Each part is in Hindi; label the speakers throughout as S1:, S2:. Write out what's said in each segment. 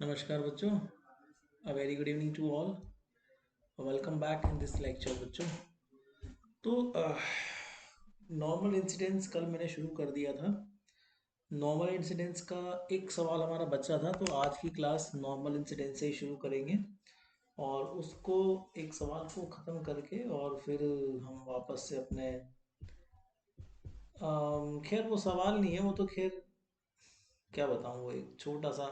S1: नमस्कार बच्चों। A very good evening to all. Welcome back in this lecture बच्चों। तो नॉर्मल इंसिडेंस कल मैंने शुरू कर दिया था। नॉर्मल इंसिडेंस का एक सवाल हमारा बचा था, तो आज की क्लास नॉर्मल इंसिडेंस से ही शुरू करेंगे और उसको एक सवाल को ख़त्म करके और फिर हम वापस से अपने खैर वो सवाल नहीं है, वो तो खैर क्या बताऊँ, वो एक छोटा सा,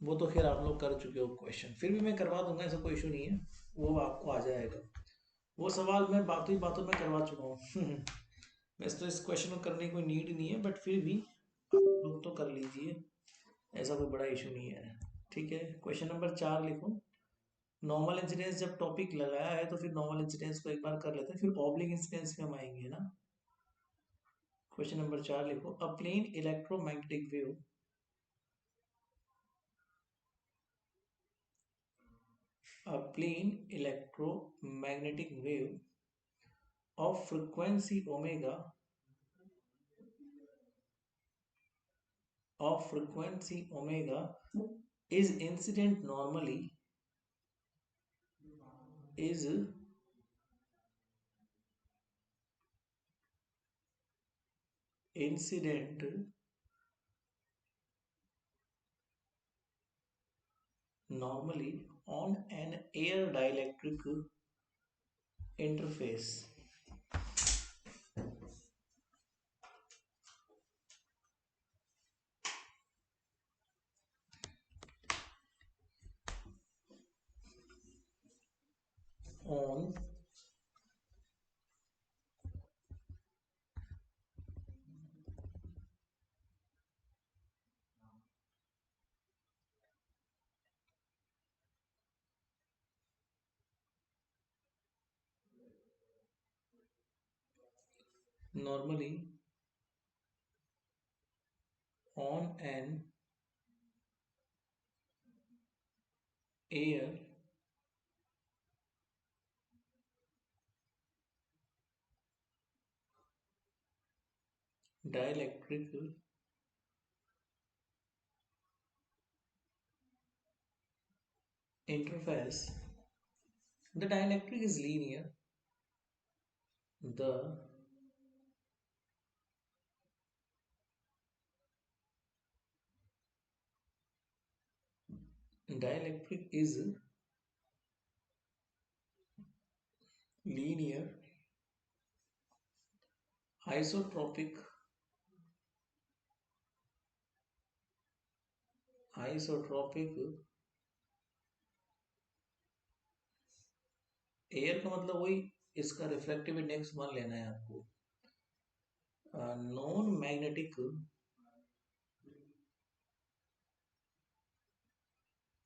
S1: वो तो खैर आप लोग कर चुके हो क्वेश्चन, फिर भी मैं करवा दूंगा, ऐसा कोई इशू नहीं है। वो आपको आ जाएगा। वो सवाल मैं बातों ही बातों में करवा चुका हूँ। वैसे तो इस क्वेश्चन को करने की कोई नीड नहीं है, बट फिर भी आप लोग तो कर लीजिए, ऐसा कोई बड़ा इशू नहीं है। ठीक है, क्वेश्चन नंबर 4 लिखो। नॉर्मल इंसिडेंस जब टॉपिक लगाया है तो फिर नॉर्मल इंसिडेंस को एक बार कर लेते हैं, फिर ऑब्लिक इंसिडेंस में हम आएंगे ना। क्वेश्चन नंबर 4 लिखो। A plane electromagnetic wave, a plane electromagnetic wave of frequency omega is incident normally is incident normally on an air dielectric interface on normally on an air dielectric interface. The dielectric is linear. The dielectric is linear, isotropic, isotropic। Air का मतलब वही, इसका रिफ्लेक्टिव इंडेक्स मान लेना है आपको। Non magnetic,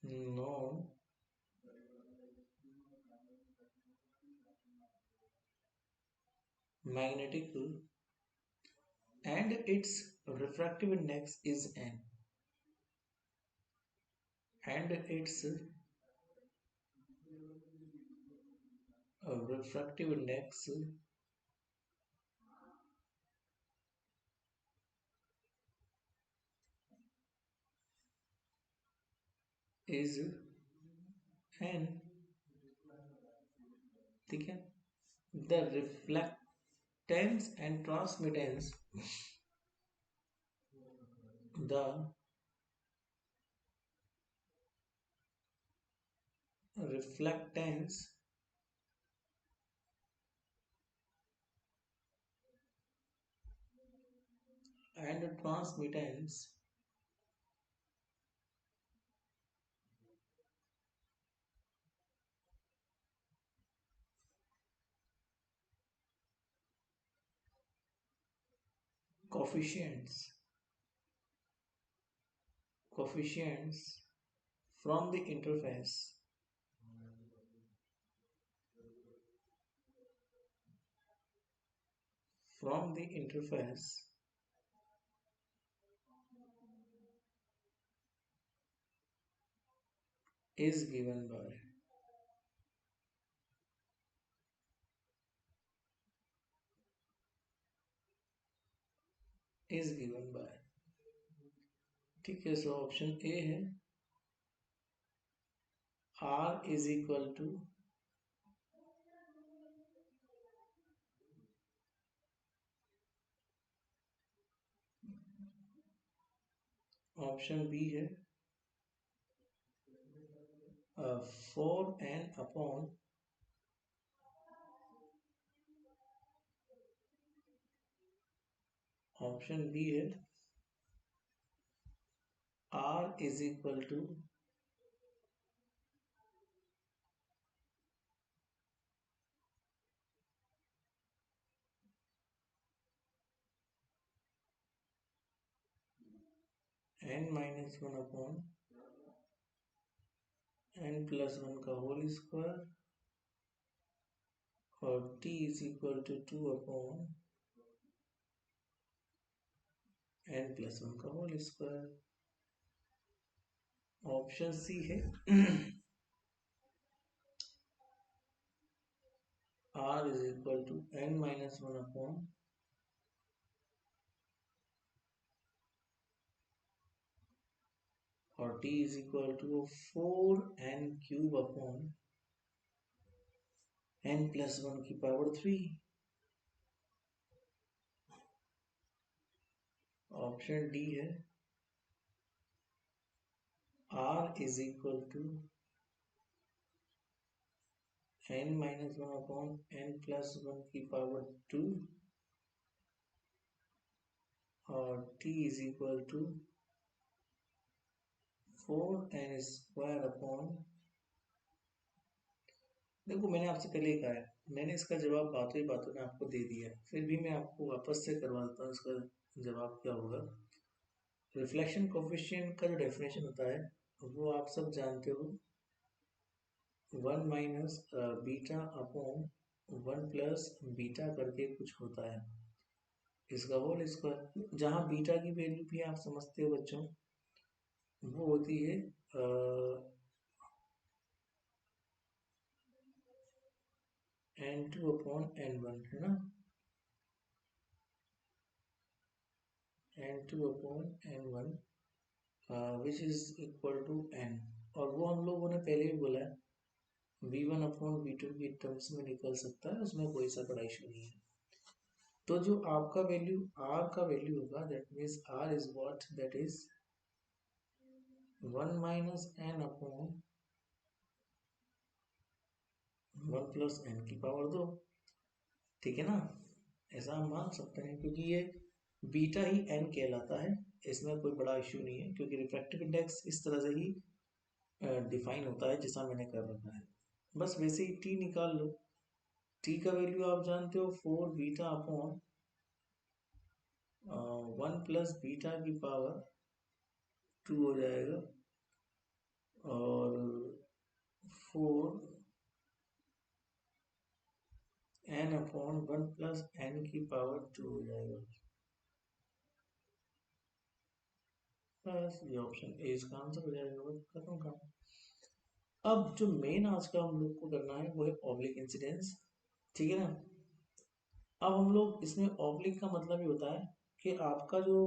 S1: non magnetic and its refractive index is n, and its refractive index is n। ठीक है, the reflectance and transmittance, the reflectance and transmittance coefficients, coefficients from the interface from the interface is given by, is given by ठीक है, सो ऑप्शन ए है R इज इक्वल टू ऑप्शन बी है 4n अपॉन ऑप्शन बी है R is equal to n-1 upon n+1 का होल स्क्वायर और t is equal to 2 upon n+1 का होल स्क्वायर। ऑप्शन सी है R is equal to n-1 upon और t is equal to 4n³ upon n+1 की पावर 3। ऑप्शन डी है R is equal to n-1 upon n+1 की पावर 2 और t is equal to 4n² upon. देखो मैंने आपसे पहले ही कहा है, मैंने इसका जवाब बातों ही बातों में आपको दे दिया है, फिर भी मैं आपको वापस से करवा देता हूँ इसका जवाब क्या होगा। रिफ्लेक्शन कोफिशिएंट का जो डेफिनेशन होता है वो आप सब जानते हो, 1 minus beta upon 1 plus beta करके कुछ होता है, इसका होल स्क्वायर। जहाँ बीटा की वैल्यू भी आप समझते हो बच्चों, वो होती है n2 अपॉन n1, है ना, n2 upon n1 which is equal to n। और वो हम लोगों ने पहले भी बोला है v1 अपॉन v2 की टर्म्स में निकल सकता है, उसमें कोई सा बड़ा इशू नहीं है। तो जो आपका वैल्यू r का वैल्यू होगा, that means r is what, that is 1 minus n upon 1 plus n की पावर 2। ठीक है ना, ऐसा हम मान सकते हैं क्योंकि ये बीटा ही n कहलाता है, इसमें कोई बड़ा इश्यू नहीं है क्योंकि रिफ्रैक्टिव इंडेक्स इस तरह से ही डिफाइन होता है जैसा मैंने कर रखा है। बस वैसे ही t निकाल लो, t का वैल्यू आप जानते हो 4 बीटा अपॉन 1 प्लस बीटा की पावर 2 हो जाएगा और 4 n अपॉन 1 प्लस n की पावर 2 हो जाएगा। बस ये ऑप्शन ए इसका आंसर हो जाएगा, बस खत्म काम। अब जो मेन आज का हम लोग को करना है वो है ऑब्लिक इंसिडेंस, ठीक है ना। अब हम लोग इसमें ऑब्लिक का मतलब ये होता है कि आपका जो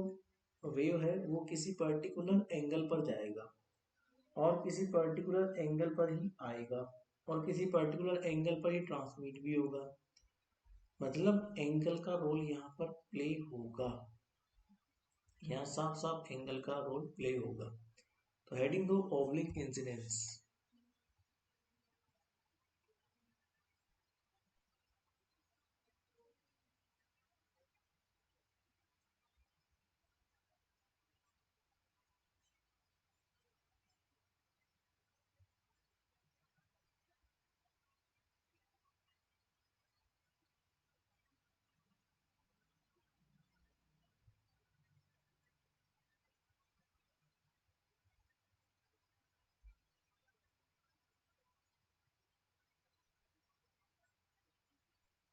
S1: वेव है वो किसी पर्टिकुलर एंगल पर जाएगा और किसी पर्टिकुलर एंगल पर ही आएगा और किसी पर्टिकुलर एंगल पर ही ट्रांसमिट भी होगा, मतलब एंगल का रोल यहाँ पर प्ले होगा, यहाँ साफ साफ एंगल का रोल प्ले होगा। तो हेडिंग दो ऑब्लिक इंसिडेंस।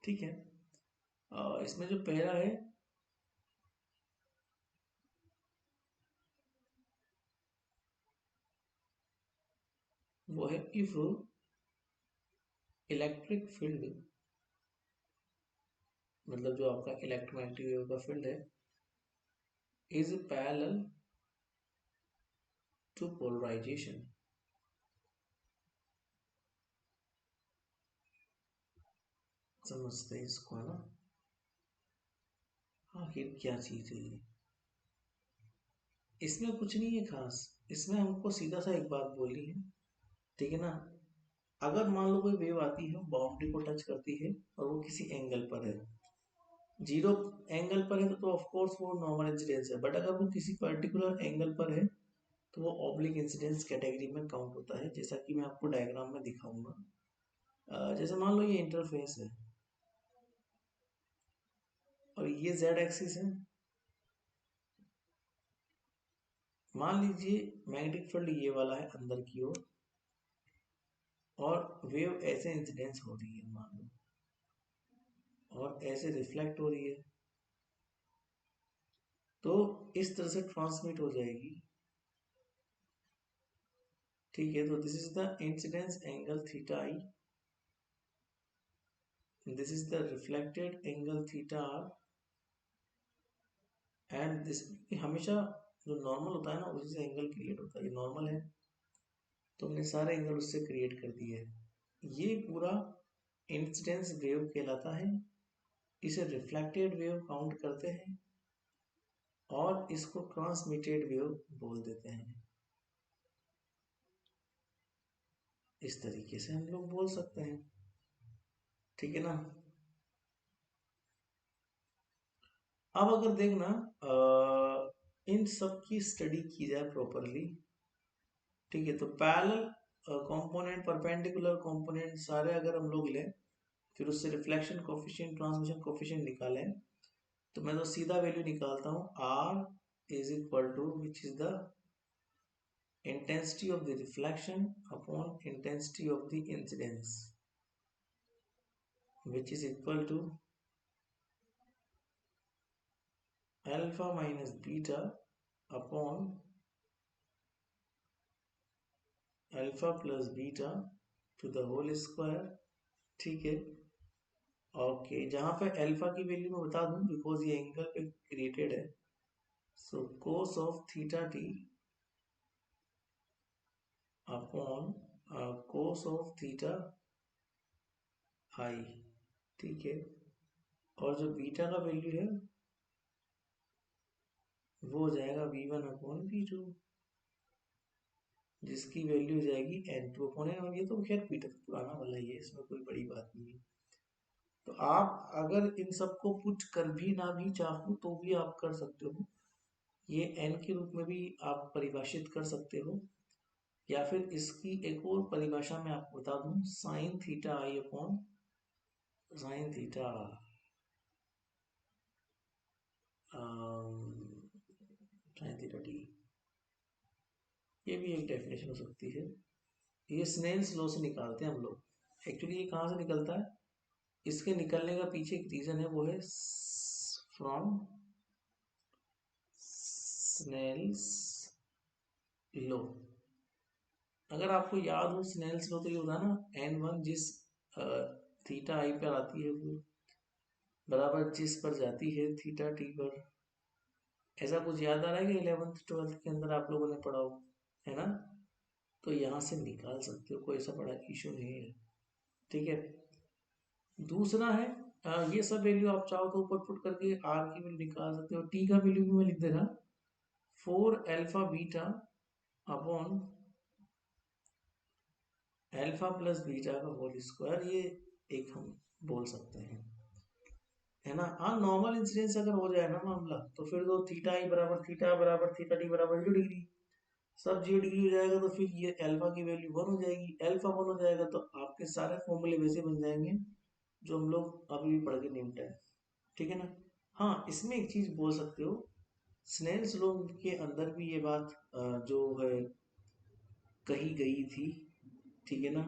S1: ठीक है, इसमें जो पहला है वो है इफ इलेक्ट्रिक फील्ड, मतलब जो आपका इलेक्ट्रोमैग्नेटिक वेव का फील्ड है, इज पैरेलल to polarization. समझते हैं इसको, है ना। आखिर क्या चीज है ये, इसमें कुछ नहीं है खास। इसमें हमको सीधा सा एक बात बोलनी है, ठीक है ना। अगर मान लो कोई वेव आती है, बाउंड्री को टच करती है और वो किसी एंगल पर है, जीरो एंगल पर है तो ऑफ कोर्स वो नॉर्मल इंसिडेंस है। बट अगर वो किसी पर्टिकुलर एंगल पर है तो वो ऑब्लिक इंसिडेंस कैटेगरी में काउंट होता है, जैसा कि मैं आपको डायग्राम में दिखाऊंगा। जैसे मान लो ये इंटरफेस है और ये जेड एक्सिस है। मान लीजिए मैग्नेटिक फील्ड ये वाला है अंदर की ओर, और वेव ऐसे इंसिडेंस हो रही है मान लो, और ऐसे रिफ्लेक्ट हो रही है, तो इस तरह से ट्रांसमिट हो जाएगी। ठीक है, तो this is the incidence angle theta I, this is the reflected angle theta R, and this हमेशा जो नॉर्मल होता है ना उसी से एंगल क्रिएट होता है। ये नॉर्मल है तो हमने सारे एंगल उससे क्रिएट कर दिए हैं। ये पूरा इंसिडेंस वेव कहलाता है। इसे रिफ्लेक्टेड वेव काउंट करते हैं और इसको ट्रांसमिटेड वेव बोल देते हैं। इस तरीके से हम लोग बोल सकते हैं, ठीक है ना। अब अगर देखना इन सब की स्टडी की जाए प्रॉपरली, ठीक है, तो पैरेलल कंपोनेंट, परपेंडिकुलर कंपोनेंट सारे अगर हम लोग लें, फिर उससे रिफ्लेक्शन कोफिशिएंट, ट्रांसमिशन कोफिशिएंट निकालें, तो मैं तो सीधा वैल्यू निकालता हूँ, R is equal to which is the intensity of the reflection upon intensity of the incidence, which is equal to alpha minus beta upon alpha plus beta to the whole square। ठीक है, ओके, जहां पे अल्फा की वैल्यू मैं बता दूं बिकॉज ये एंगल पे क्रिएटेड है, so cos of theta t upon cos of theta i, ठीक है। और जो बीटा का वैल्यू है वो हो जाएगा v1 अपॉन v2, जिसकी वैल्यू हो जाएगी n2 अपॉन n। और ये तो खैर बीटा तो पुराना वाला ही है, इसमें कोई बड़ी बात नहीं है। तो आप अगर इन सबको पुट कर भी ना भी चाहो तो भी आप कर सकते हो, ये n के रूप में भी आप परिभाषित कर सकते हो, या फिर इसकी एक और परिभाषा मैं आपको बता दूं, sine theta i upon sine theta sine theta t, ये भी एक डेफिनेशन हो सकती है। ये स्नेल्स लॉ से निकालते हैं हम लोग। एक्चुअली ये कहाँ से निकलता है, इसके निकलने का पीछे एक रीजन है, वो है फ्रॉम स्नेल्स लॉ। अगर आपको याद हो स्नेल्स लॉ, तो ये होता है ना n1 जिस थीटा आई पर आती है वो बराबर जिस पर जाती है थीटा टी पर। ऐसा कुछ याद आ रहा है कि 11th 12th के अंदर आप लोगों ने पढ़ा हो, है ना। तो यहाँ से निकाल सकते हो, कोई ऐसा बड़ा इशू नहीं है, ठीक है। दूसरा है ये सब वैल्यू आप चाहो तो ऊपर पुट करके आर की वैल्यू निकाल सकते हो। टी का वैल्यू भी मैं लिख दे रहा, 4 alpha beta upon alpha plus beta का होल स्क्वायर, ये एक हम बोल सकते हैं, है ना। हाँ, नॉर्मल इंसिडेंस अगर हो जाए ना मामला, तो फिर तो थीटा आई बराबर थीटा टी बराबर 0 डिग्री, सब 0 डिग्री हो जाएगा, तो फिर ये अल्फा की वैल्यू 1 हो जाएगी। अल्फा 1 हो जाएगा तो आपके सारे फॉर्मूले वैसे बन जाएंगे जो हम लोग अभी भी पढ़ के निपटे हैं, ठीक है ना। हाँ, इसमें एक चीज बोल सकते हो, स्नेल्स लॉ के अंदर भी ये बात जो है कही गई थी, ठीक है ना।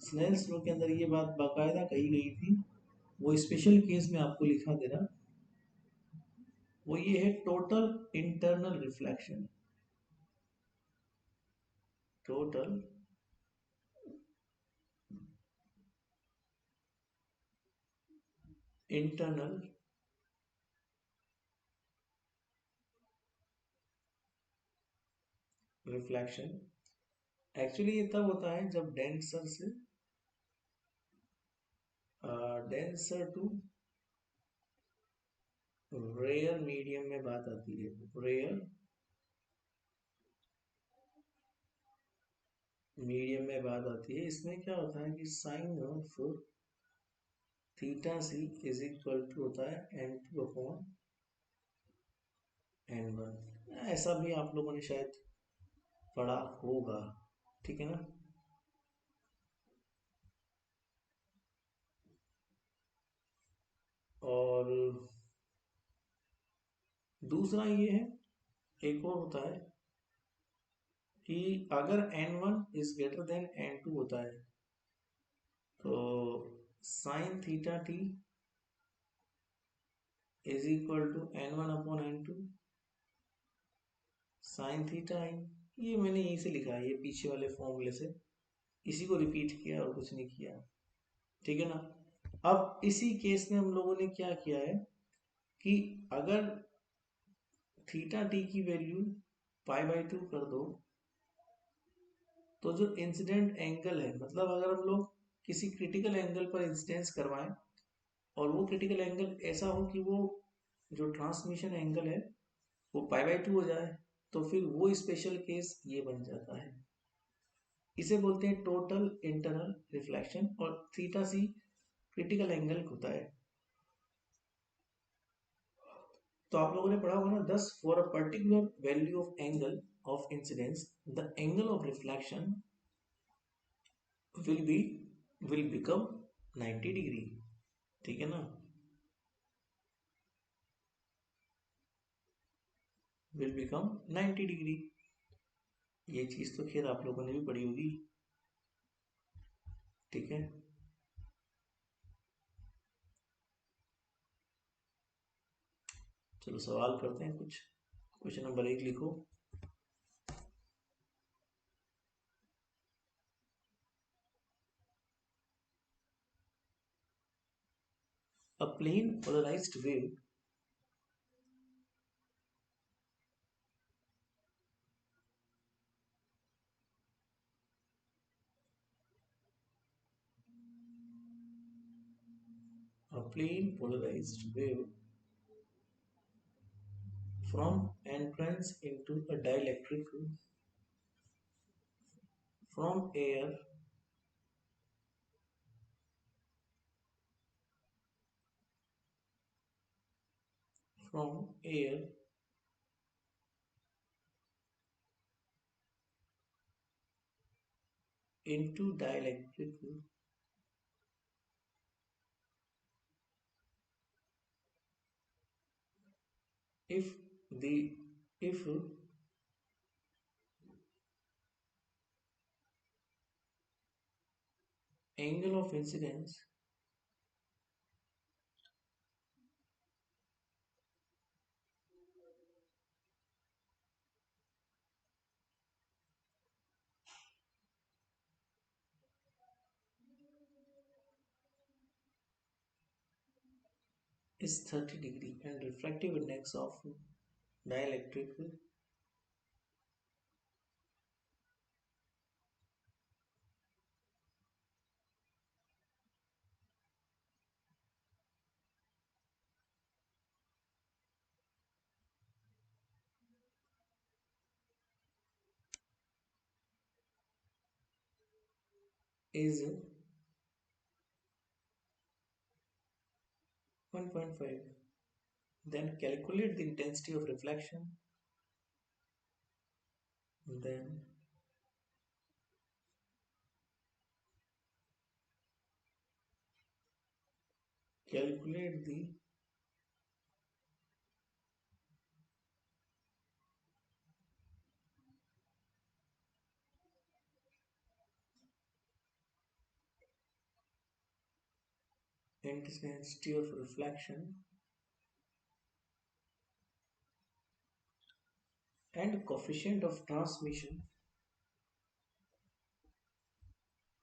S1: स्नेल्स लॉ के अंदर ये बात बाकायदा कही गई थी, वो स्पेशल केस में आपको लिखा दे रहा, वो ये है total internal reflection. Total internal reflection. Actually ये तब होता है जब डेंसर से डेंसर टू रेयर मीडियम में बात आती है। रेयर मीडियम में बात आती है, इसमें क्या होता है कि sine of theta C is equal to होता है n2 अपॉन n1। ऐसा भी आप लोगों ने शायद पढ़ा होगा, ठीक है ना। और दूसरा ये है, एक और होता है कि अगर n1 is greater than n2 होता है तो sine theta T is equal to n1 upon n2 sine theta i. ये मैंने यहीं से लिखा है, ये पीछे वाले फॉर्मूले से इसी को रिपीट किया और कुछ नहीं किया, ठीक है ना। अब इसी केस में हम लोगों ने क्या किया है कि अगर थीटा टी की वैल्यू π/2 कर दो तो जो इंसिडेंट एंगल है, मतलब अगर हम लोग किसी क्रिटिकल एंगल पर इंसिडेंस करवाएं और वो क्रिटिकल एंगल ऐसा हो कि वो जो ट्रांसमिशन एंगल है वो π/2 हो जाए, तो फिर वो स्पेशल केस ये बन जाता है। इसे बोलते हैं टोटल इंटरनल रिफ्लेक्शन और थीटा सी क्रिटिकल एंगल होता है। तो आप लोगों ने पढ़ा होगा ना, दस for a particular value of angle of incidence the angle of reflection will be will become 90 degree, ठीक है ना। Will become 90 degree. ये चीज तो खैर आप लोगों ने भी पढ़ी होगी, ठीक है। चलो सवाल करते हैं कुछ। क्वेश्चन नंबर 1 लिखो। A plane polarized wave a plane polarized wave from entrance into a dielectric from air from air into dielectric if the if angle of incidence is 30 degree and refractive index of dielectric is 1.5, then calculate the intensity of reflection, then calculate the intensity of reflection and coefficient of transmission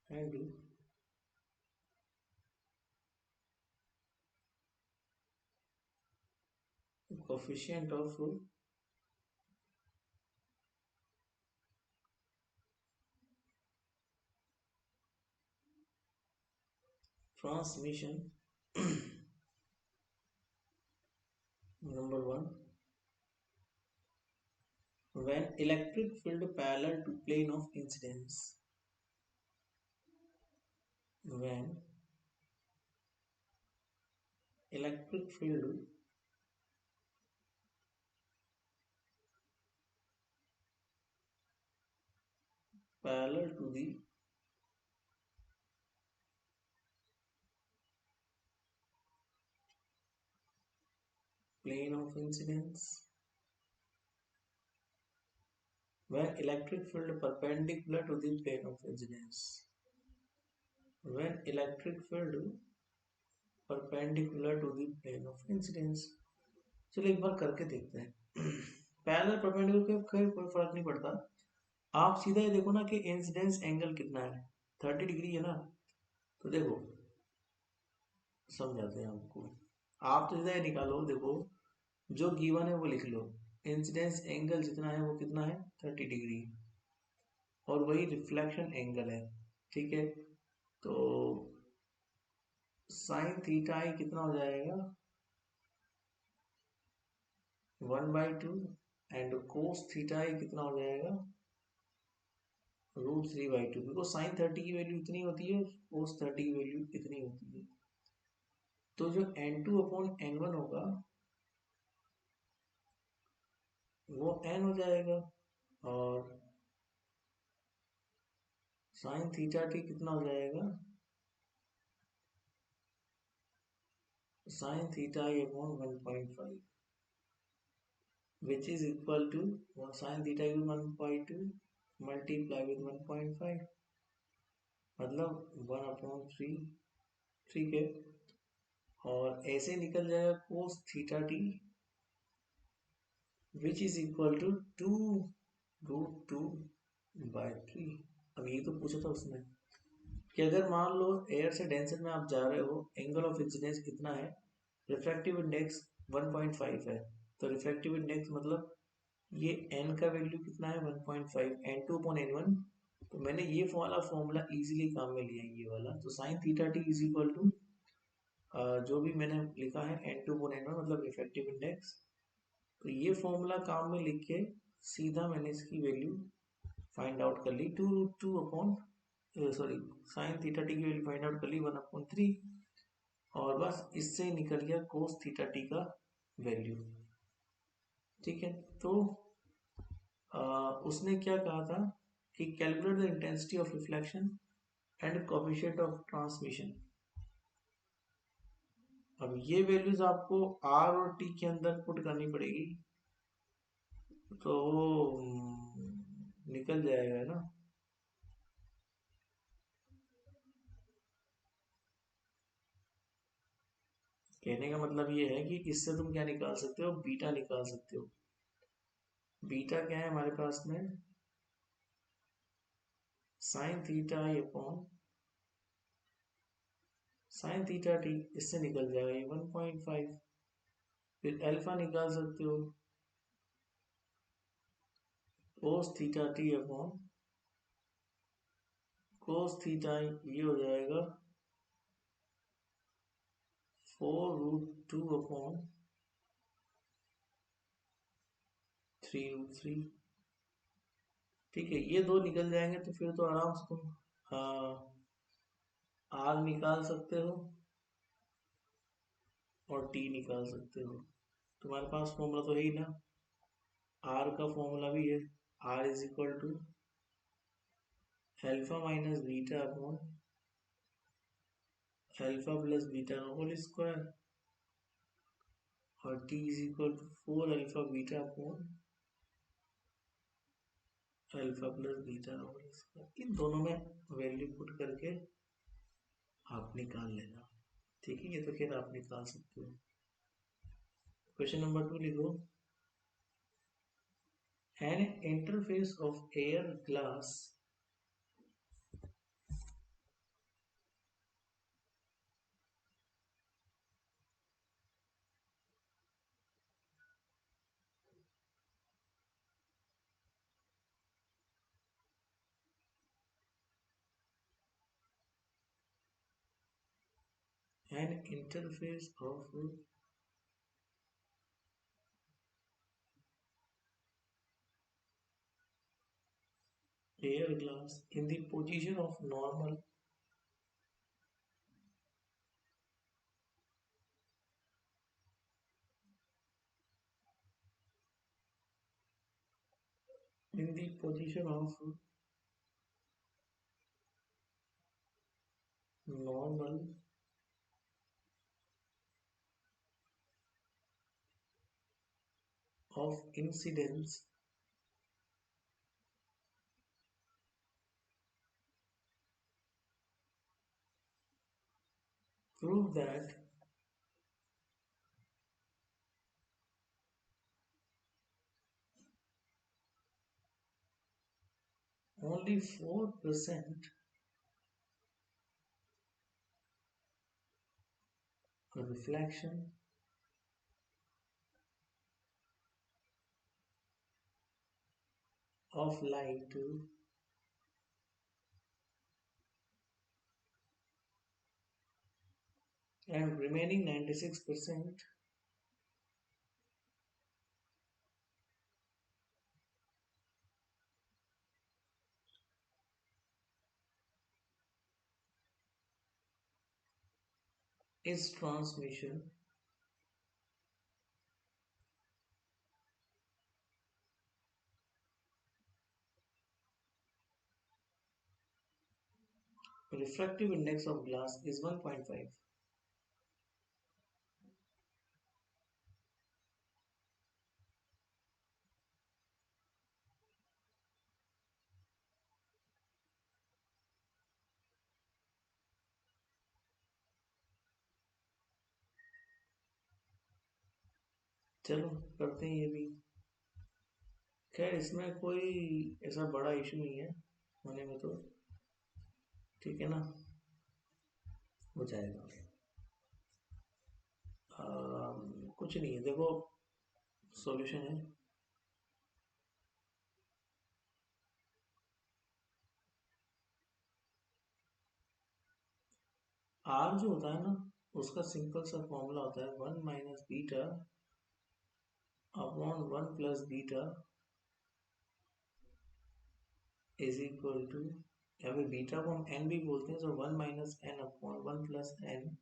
S1: and coefficient of transmission. Number one, when electric field parallel to plane of incidence. When electric field parallel to the plane of incidence. When electric field perpendicular to the plane of incidence. When electric field perpendicular to the plane of incidence. चलो एक बार करके देखते हैं. पैरेलल परपेंडिकुलर का कोई फर्क नहीं पड़ता. आप सीधा ये देखो ना कि इंसिडेंस एंगल कितना है. 30 डिग्री है ना. तो देखो समझाते हैं आपको. आप तो सीधा ये निकालो. देखो जो गिवन है वो लिख लो. इंसिडेंस एंगल जितना है वो कितना है 30 डिग्री और वही रिफ्लेक्शन एंगल है. ठीक है. तो साइन थीटा आई कितना हो जाएगा 1/2 एंड कोस थीटा आई कितना हो जाएगा √3/2 बिकॉज साइन 30 की वैल्यू इतनी होती है कोस 30 की वैल्यू इतनी होती है. तो जो n2/n1 होगा वो n हो जाएगा और साइन थीटा टी कितना हो जाएगा sign theta i upon 1.5 which is equal to sin theta is 1/2 multiply with 1.5 मतलब 1/3. ठीक है. और ऐसे निकल जाएगा cos theta T which is equal to 2√2/3. अब ये तो पूछा था उसने कि अगर मान लो एयर से डेंसर में आप जा रहे हो एंगल ऑफ इंसिडेंस कितना है रिफ्रैक्टिव इंडेक्स 1.5 है. तो रिफ्रैक्टिव इंडेक्स मतलब ये n का वैल्यू कितना है 1.5 n2/n1. तो मैंने ये वाला फॉर्मूला इजीली काम में लिया है ये वाला. तो sine theta T is equal to जो भी मैंने लिखा है n2/n1 मतलब रिफ्रैक्टिव इंडेक्स. तो ये फॉर्मूला काम में लिख के सीधा मैंने इसकी वैल्यू फाइंड आउट कर ली 2√2 अपॉन साइन थीटा टी की वैल्यू फाइंड आउट कर ली 1/3 और बस इससे निकल गया कोस थीटा टी का वैल्यू. ठीक है. तो उसने क्या कहा था कि calculate the intensity of reflection and coefficient of transmission. अब ये वैल्यूज आपको आर और टी के अंदर पुट करनी पड़ेगी तो निकल जाएगा ना. कहने का मतलब ये है कि इससे तुम क्या निकाल सकते हो बीटा निकाल सकते हो. बीटा क्या है हमारे पास में sign theta i upon sine theta T. इससे निकल जाएगा ये 1.5. फिर अल्फा निकाल सकते हो cos theta t upon cos theta ये हो जाएगा 4√2 अपॉन 3√3. ठीक है. ये दो निकल जाएंगे तो फिर तो आराम से तुम आर निकाल सकते हो और टी निकाल सकते हो. तुम्हारे पास फॉर्मूला तो है ही ना. आर का फॉर्मूला भी है R is equal to alpha minus beta upon alpha plus beta का होल स्क्वायर और T is equal to 4 alpha beta upon alpha plus beta का होल स्क्वायर. इन दोनों में वैल्यू पुट करके आप निकाल लेना. ठीक है. ये तो खैर आप निकाल सकते हो. क्वेश्चन नंबर 2 लिखो. An interface of air glass an interface of air glass in the position of normal in the position of normal of incidence prove that only 4% reflection of light and remaining 96% is transmission. Refractive index of glass is 1.5. चलो करते हैं ये भी। खैर इसमें कोई ऐसा बड़ा इशू नहीं है होने में, तो ठीक है ना, हो जाएगा। कुछ नहीं है, देखो सॉल्यूशन है। आर जो होता है ना, उसका सिंपल सा फॉर्मूला होता है 1 minus beta upon 1 plus beta is equal to, या फिर बीटा को हम एन भी बोलते हैं, तो 1 minus N upon 1 plus N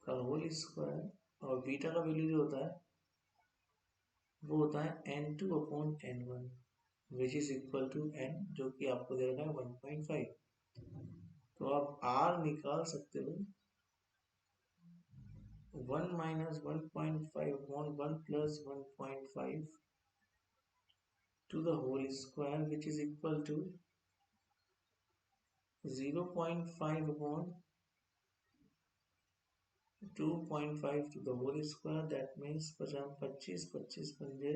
S1: का होल स्क्वायर, और बीटा का वैल्यू जो होता है वो होता है n2 upon n1 which is equal to n, जो कि आपको दे रखा है 1.5। तो आप r निकाल सकते हो 1 minus 1.5 upon 1 plus 1.5 to the whole square which is equal to 0.5 upon 2.5 to the whole square, that means 25 25 पंजे,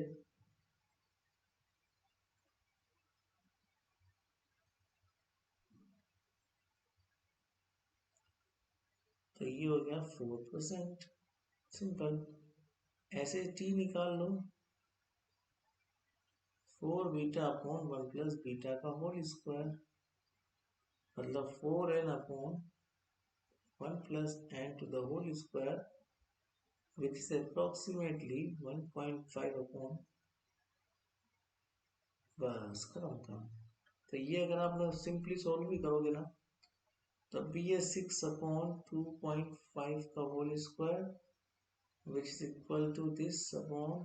S1: तो ये हो गया 4%। सिंपल। ऐसे t निकाल लो 4 बीटा अपॉन 1 प्लस बीटा का होल स्क्वायर, मतलब 4n upon 1 plus n to the whole square which is approximately 1.5 upon, बस खत्म काम। तो ये अगर आप लोग सिंपली सॉल्व भी करोगे ना, तब भी ये 6 अपॉन 2.5 का whole square which is equal to this upon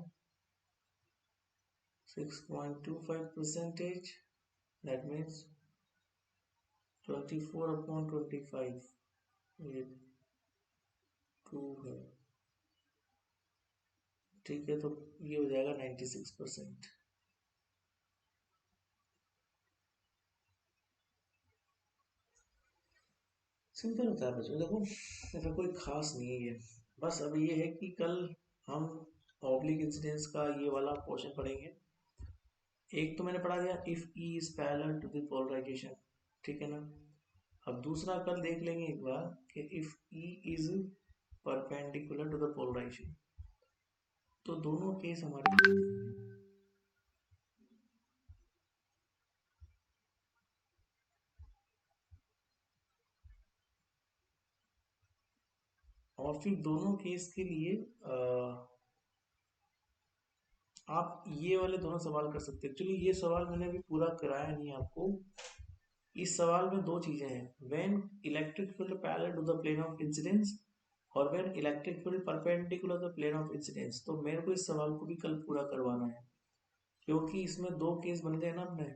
S1: 6.25 percentage, that means 24 upon 25, ये 2 है, ठीक है, तो ये हो जाएगा 96%। सिंपल होता है बच्चों, देखो ऐसा कोई खास नहीं है ये, बस अब ये है कि कल हम ऑब्लिक इंसिडेंस का ये वाला क्वेश्चन पढ़ेंगे। एक तो मैंने पढ़ा दिया if E is parallel to the polarization, ठीक है ना। अब दूसरा कल देख लेंगे एक बार कि if E is perpendicular to the polarization, तो दोनों केस हमारे और फिर दोनों केस के लिए आप ये वाले दोनों सवाल कर सकते हैं। एक्चुअली ये सवाल मैंने अभी पूरा कराया नहीं आपको। इस सवाल में दो चीजें हैं, when electric field parallel to the plane of incidence और when electric field perpendicular the plane of incidence. तो मेरे को इस सवाल को भी कल पूरा करवाना है, क्योंकि इसमें दो केस बन गए ना अपने,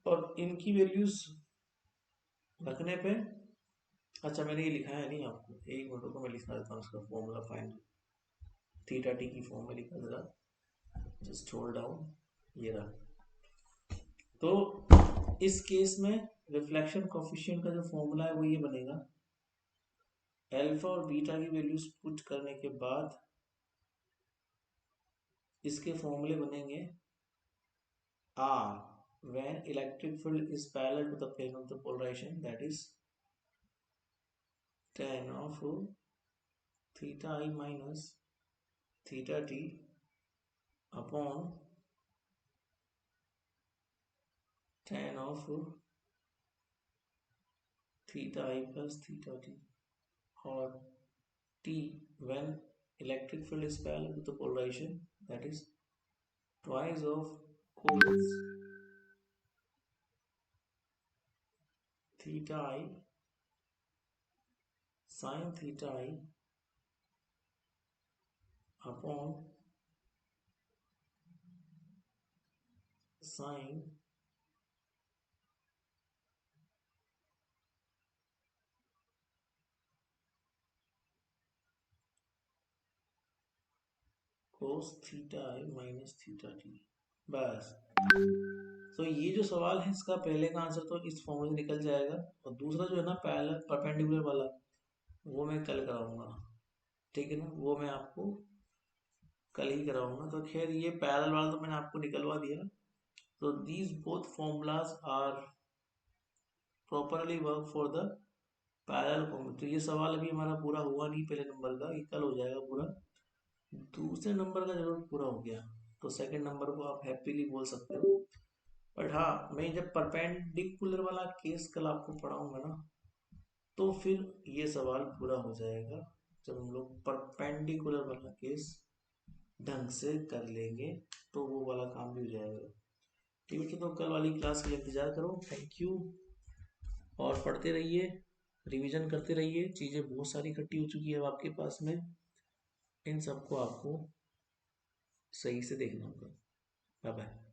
S1: और इनकी वैल्यूज रखने पे। अच्छा मैंने ये लिखा है नहीं आपको, एक मिनट को मैं लिखा देता हूँ उसका फॉर्मूला फाइनल। थीटा टी की फॉर्म में लिखा जरा, जस्ट होल्ड डाउन, ये रहा। तो इस केस में रिफ्लेक्शन कोफिशिएंट का जो फॉर्मूला है वो ये बनेगा, अल्फा और बीटा की वैल्यूज पुट करने के बाद इसके फॉर्मूले बनेंगे R when electric field is parallel to the plane of the polarization, that is tan of theta I minus theta t upon tan of theta I plus theta t, or t when electric field is parallel to the polarization, that is twice of cos theta I sin theta I upon sin cos theta I minus theta T. बस, तो ये जो सवाल है इसका पहले का आंसर तो इस फॉर्मूले से निकल जाएगा, और दूसरा जो है ना पैरेलल परपेंडिकुलर वाला, वो मैं कल कराऊंगा, ठीक है ना, वो मैं आपको कल ही कराऊंगा। तो खैर ये पैरेलल वाला तो मैंने आपको निकलवा दिया। तो these both formulas are properly work for the parallel formula. तो ये सवाल अभी हमारा पूरा हुआ नहीं पहले नंबर का, ये कल हो जाएगा पूरा। दूसरे नंबर का जरूर पूरा हो गया, तो सेकंड नंबर को आप हैप्पीली बोल सकते हो। बट हाँ, मैं जब परपेंडिकुलर वाला केस कल आपको पढ़ाऊंगा ना, तो फिर ये सवाल पूरा हो जाएगा, जब हम लोग परपेंडिकुलर वाला केस ढंग से कर लेंगे तो वो वाला काम भी हो जाएगा। ठीक है, तो कल वाली क्लास के लिए इंतजार करो। थैंक यू, और पढ़ते रहिए, रिवीजन करते रहिए। चीज़ें बहुत सारी इकट्ठी हो चुकी है अब आपके पास में, इन सबको आपको सही से देखना होगा। Bye bye.